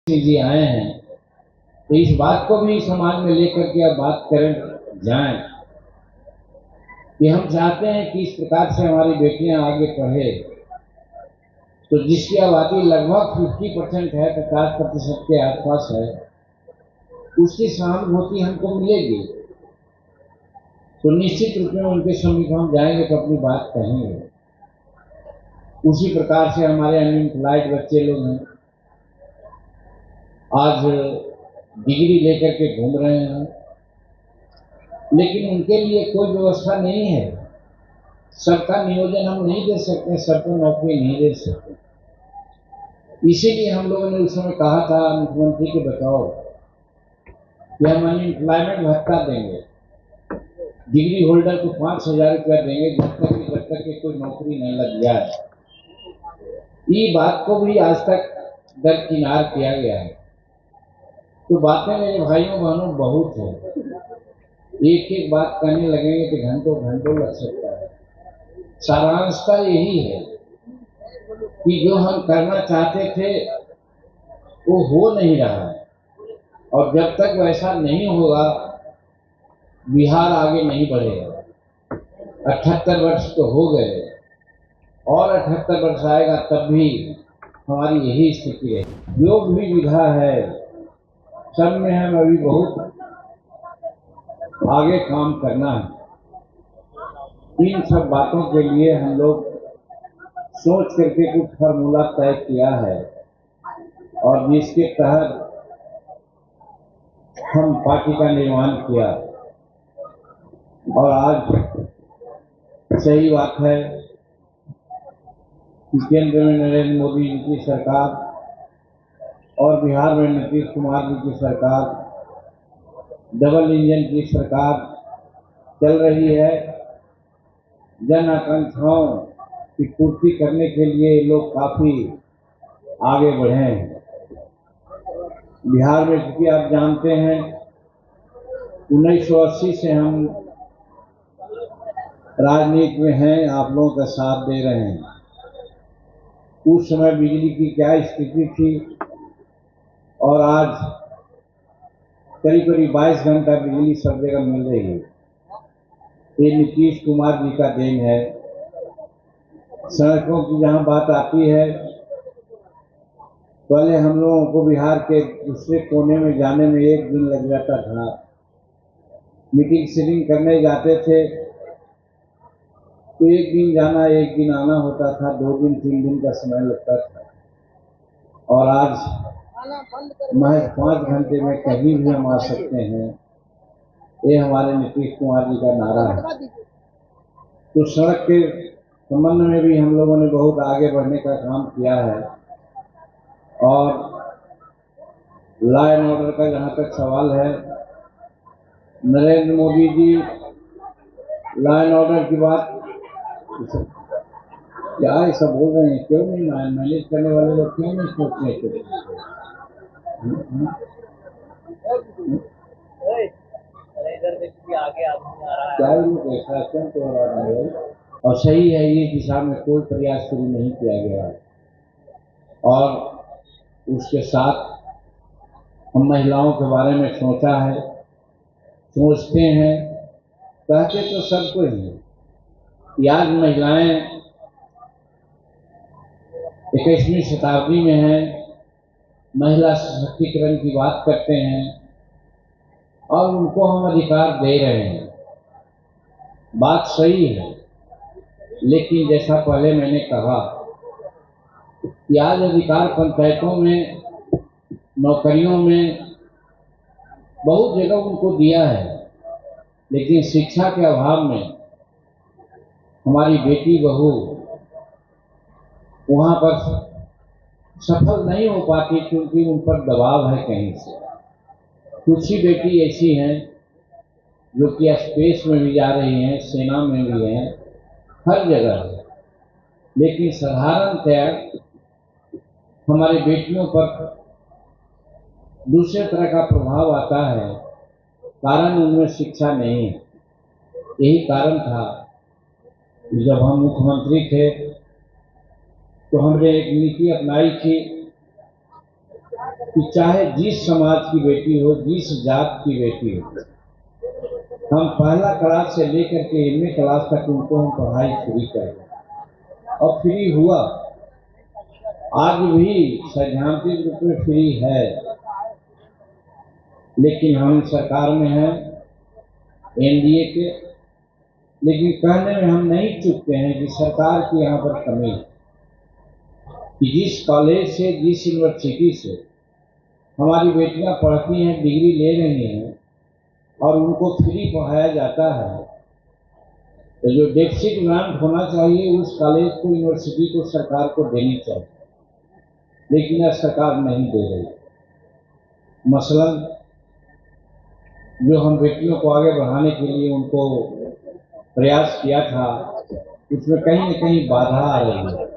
जी आए हैं, तो इस बात को भी समाज में लेकर के अब बात करें जाएं कि हम चाहते हैं कि इस प्रकार से हमारी बेटियां आगे पढ़े, तो जिसकी आबादी लगभग 50% है, 50% के आसपास है, उसकी सहानुभूति हमको मिलेगी। तो निश्चित रूप में उनके समीप हम जाएंगे तो अपनी बात कहेंगे। उसी प्रकार से हमारे अनएम्प्लॉयड बच्चे लोग हैं, आज डिग्री लेकर के घूम रहे हैं, लेकिन उनके लिए कोई व्यवस्था नहीं है। सबका नियोजन हम नहीं दे सकते, सबको नौकरी नहीं दे सकते। इसीलिए हम लोगों ने उस समय कहा था मुख्यमंत्री के बताओ कि हम अनएम्प्लॉयमेंट भत्ता देंगे, डिग्री होल्डर को 5,000 रुपया देंगे जब तक कि कोई नौकरी नहीं लग जाए। ये बात को भी आज तक दरकिनार किया गया है। तो बातें मेरे भाइयों बहनों बहुत है, एक एक बात कहने लगेंगे तो घंटों घंटों लग सकता है। सारांशता यही है कि जो हम करना चाहते थे वो हो नहीं रहा है, और जब तक वैसा नहीं होगा बिहार आगे नहीं बढ़ेगा। 78 वर्ष तो हो गए और 78 वर्ष आएगा तब भी हमारी यही स्थिति रहेगी। जो भी विधा है सब में हम अभी बहुत आगे काम करना है। इन सब बातों के लिए हम लोग सोच करके कुछ फार्मूला तय किया है और जिसके तहत हम पार्टी का निर्माण किया। और आज सही बात है कि केंद्र में नरेंद्र मोदी जी की सरकार और बिहार में नीतीश कुमार जी की सरकार, डबल इंजन की सरकार चल रही है। जन आकांक्षाओं की पूर्ति करने के लिए लोग काफी आगे बढ़े हैं। बिहार में क्योंकि आप जानते हैं 1980 से हम राजनीति में हैं, आप लोगों का साथ दे रहे हैं। उस समय बिजली की क्या स्थिति थी और आज करीब करीब 22 घंटा बिजली सब जगह मिल रही है। ये नीतीश कुमार जी का देन है। सड़कों की जहां बात आती है, पहले हम लोगों को बिहार के दूसरे कोने में जाने में 1 दिन लग जाता था। मीटिंग सीटिंग करने जाते थे तो 1 दिन जाना 1 दिन आना होता था, 2 दिन 3 दिन का समय लगता था। और आज महज 5 घंटे में कहीं भी हम आ सकते हैं। ये हमारे नीतीश कुमार जी का नारा है। तो सड़क के संबंध में भी हम लोगों ने बहुत आगे बढ़ने का काम किया है। और लॉ एंड ऑर्डर का जहां तक सवाल है, Narendra Modi ji law and order की बात क्या ऐसा बोल रहे हैं, क्यों नहीं मैनेज करने वाले लोग क्यों नहीं सोचने के? क्या लोग ऐसा क्यों कह रहा है? और सही है, ये दिशा में कोई प्रयास शुरू नहीं किया गया है। और उसके साथ हम महिलाओं के बारे में सोचा है, सोचते हैं, कहते तो सबको ही। आज महिलाएं 21वीं शताब्दी में हैं, महिला सशक्तिकरण की बात करते हैं और उनको हम अधिकार दे रहे हैं। बात सही है, लेकिन जैसा पहले मैंने कहा कि आज अधिकार पंचायतों में, नौकरियों में बहुत जगह उनको दिया है, लेकिन शिक्षा के अभाव में हमारी बेटी बहू वहां पर सफल नहीं हो पाती, क्योंकि उन पर दबाव है कहीं से। कुछ ही बेटी ऐसी हैं जो कि स्पेस में भी जा रही हैं, सेना में भी हैं, हर जगह है, लेकिन साधारणतया हमारी बेटियों पर दूसरे तरह का प्रभाव आता है, कारण उनमें शिक्षा नहीं है। यही कारण था कि जब हम मुख्यमंत्री थे तो हमने एक नीति अपनाई थी कि चाहे जिस समाज की बेटी हो, जिस जात की बेटी हो, हम पहला क्लास से लेकर के एमए क्लास तक उनको हम पढ़ाई फ्री करें। और फ्री हुआ, आज भी सैद्धांतिक रूप में फ्री है, लेकिन हम सरकार में हैं एनडीए के, लेकिन कहने में हम नहीं चूकते हैं कि सरकार की यहाँ पर कमी है कि जिस कॉलेज से, जिस यूनिवर्सिटी से हमारी बेटियां पढ़ती हैं, डिग्री ले रही हैं और उनको फ्री पढ़ाया जाता है, तो जो डेफिसिट ग्रांट होना चाहिए उस कॉलेज को, यूनिवर्सिटी को, सरकार को देनी चाहिए, लेकिन यह सरकार नहीं दे रही। मसलन जो हम बेटियों को आगे बढ़ाने के लिए उनको प्रयास किया था, उसमें कहीं न कहीं बाधा आ रही है।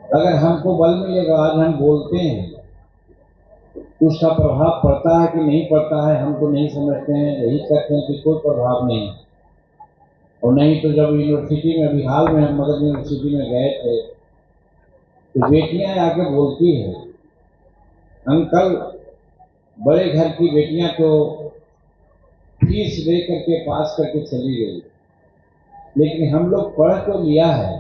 अगर हमको बल मिलेगा, आज हम बोलते हैं, उसका प्रभाव पड़ता है कि नहीं पड़ता है हम तो नहीं समझते हैं। यही कहते हैं कि कोई प्रभाव नहीं, और नहीं तो जब यूनिवर्सिटी में, अभी हाल में हम मगध यूनिवर्सिटी में गए थे, तो बेटियां आके बोलती हैं, अंकल बड़े घर की बेटियां तो फीस दे करके पास करके चली गई, लेकिन हम लोग पढ़ तो लिया है,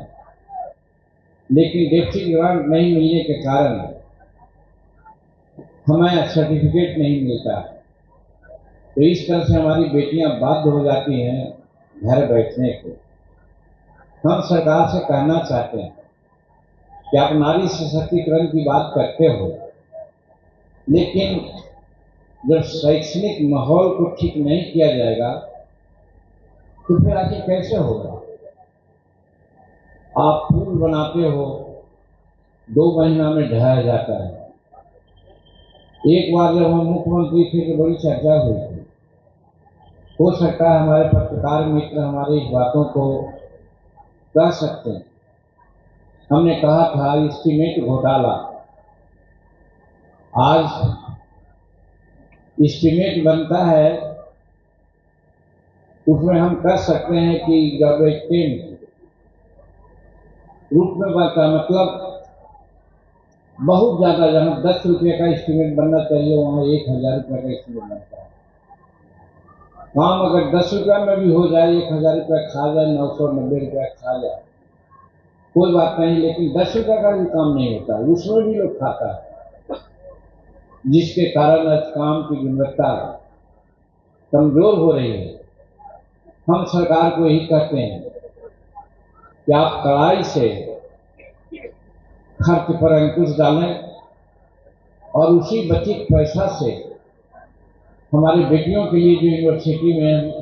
लेकिन डेफिसिट ग्रांट नहीं मिलने के कारण हमें सर्टिफिकेट नहीं मिलता। तो इस तरह से हमारी बेटियां बाध्य हो जाती हैं घर बैठने को। हम सरकार से कहना चाहते हैं कि आप नारी सशक्तिकरण की बात करते हो, लेकिन जब शैक्षणिक माहौल को ठीक नहीं किया जाएगा तो फिर आखिर कैसे होगा। आप पुल बनाते हो, 2 महीना में ढह जाता है। एक बार जब हम मुख्यमंत्री थे तो बड़ी चर्चा हुई थी। हो सकता है हमारे पत्रकार मित्र हमारी इस बातों को कह सकते हैं। हमने कहा था एस्टीमेट घोटाला, आज एस्टीमेट बनता है, उसमें हम कह सकते हैं कि जब एक रूप में बनता है, मतलब बहुत ज़्यादा, जहाँ 10 रुपये का एस्टीमेट बनना चाहिए वहाँ 1000 रुपये का एस्टीमेट बनता है। काम अगर 10 रुपये में भी हो जाए, 1000 रुपये खा जाए, 990 रुपये खा जाए, कोई बात नहीं, लेकिन 10 रुपये का भी काम नहीं होता, उसमें भी लोग खाता है, जिसके कारण आज काम की गुणवत्ता कमजोर हो रही है। हम सरकार को यही कहते हैं कि आप कड़ाई से खर्च पर अंकुश डालें और उसी बचित पैसा से हमारी बेटियों के लिए जो यूनिवर्सिटी में,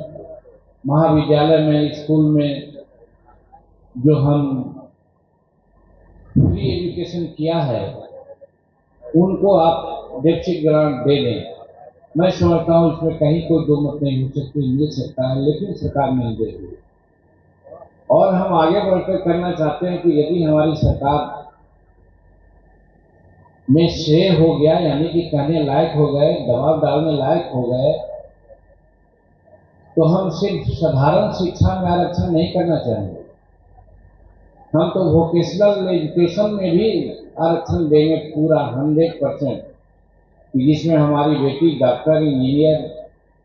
महाविद्यालय में, स्कूल में जो हम फ्री एजुकेशन किया है, उनको आप डेफिसिट ग्रांट दे दें। मैं समझता हूँ इसमें कहीं कोई दो मत नहीं हो सकती, मिल सकता है, लेकिन सरकार नहीं दे रही। और हम आगे बढ़कर करना चाहते हैं कि यदि हमारी सरकार में शेर हो गया, यानी कि कहने लायक हो गए, दबाव डालने लायक हो गए, तो हम सिर्फ साधारण शिक्षा में आरक्षण नहीं करना चाहेंगे, हम तो वोकेशनल एजुकेशन में भी आरक्षण देंगे पूरा 100%, जिसमें हमारी बेटी डॉक्टर, इंजीनियर,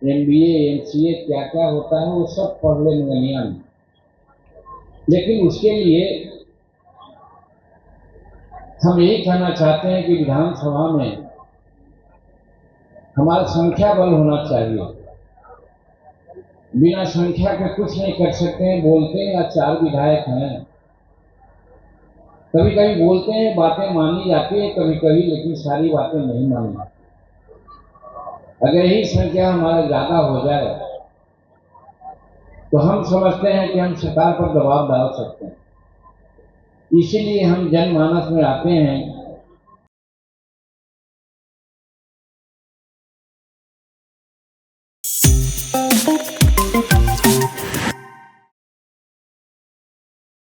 MBA, MCA क्या क्या होता है वो सब पढ़ ले मंगनिया में। लेकिन उसके लिए हम यही कहना चाहते हैं कि विधानसभा में हमारा संख्या बल होना चाहिए। बिना संख्या के कुछ नहीं कर सकते हैं। बोलते हैं 4 विधायक हैं, कभी कभी बोलते हैं, बातें मानी जाती है कभी कभी, लेकिन सारी बातें नहीं मानी जाती। अगर यही संख्या हमारा ज्यादा हो जाए तो हम समझते हैं कि हम सरकार पर दबाव डाल सकते हैं। इसीलिए हम जनमानस में आते हैं।